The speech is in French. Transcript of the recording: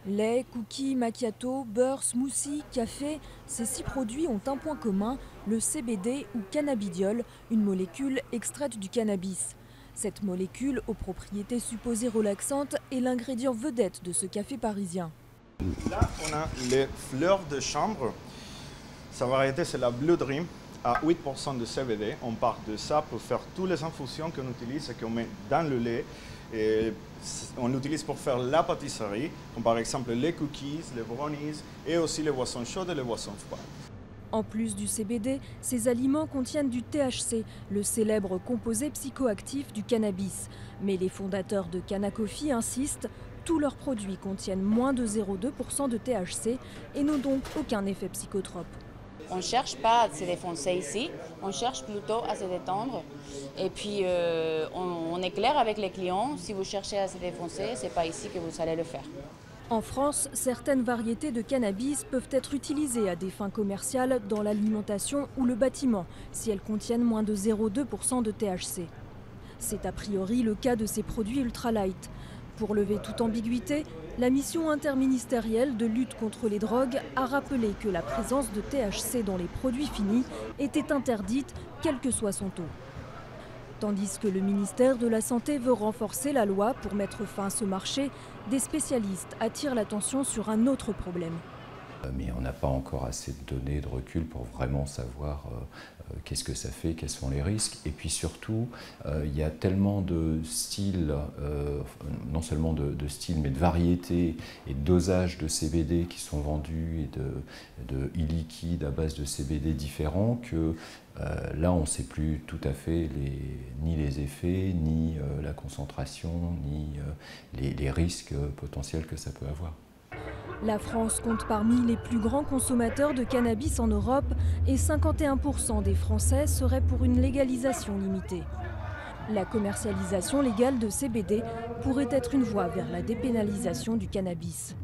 Lait, cookies, macchiato, beurre, smoothie, café, ces 6 produits ont un point commun, le CBD ou cannabidiol, une molécule extraite du cannabis. Cette molécule, aux propriétés supposées relaxantes, est l'ingrédient vedette de ce café parisien. Là, on a les fleurs de chanvre. Sa variété, c'est la Blue Dream, à 8% de CBD. On part de ça pour faire toutes les infusions qu'on utilise et qu'on met dans le lait. Et on l'utilise pour faire la pâtisserie, comme par exemple les cookies, les brownies et aussi les boissons chaudes et les boissons froides. En plus du CBD, ces aliments contiennent du THC, le célèbre composé psychoactif du cannabis. Mais les fondateurs de Canna Coffee insistent, tous leurs produits contiennent moins de 0,2% de THC et n'ont donc aucun effet psychotrope. On ne cherche pas à se défoncer ici, on cherche plutôt à se détendre. Et puis on est clair avec les clients, si vous cherchez à se défoncer, ce n'est pas ici que vous allez le faire. En France, certaines variétés de cannabis peuvent être utilisées à des fins commerciales dans l'alimentation ou le bâtiment, si elles contiennent moins de 0,2% de THC. C'est a priori le cas de ces produits ultralight. Pour lever toute ambiguïté, la mission interministérielle de lutte contre les drogues a rappelé que la présence de THC dans les produits finis était interdite, quel que soit son taux. Tandis que le ministère de la Santé veut renforcer la loi pour mettre fin à ce marché, des spécialistes attirent l'attention sur un autre problème. Mais on n'a pas encore assez de données, de recul pour vraiment savoir qu'est-ce que ça fait, quels sont les risques. Et puis surtout, il y a tellement de styles, non seulement de styles, mais de variétés et de dosages de CBD qui sont vendus et de e-liquide à base de CBD différents que là, on ne sait plus tout à fait ni les effets, ni la concentration, ni les risques potentiels que ça peut avoir. La France compte parmi les plus grands consommateurs de cannabis en Europe et 51% des Français seraient pour une légalisation limitée. La commercialisation légale de CBD pourrait être une voie vers la dépénalisation du cannabis.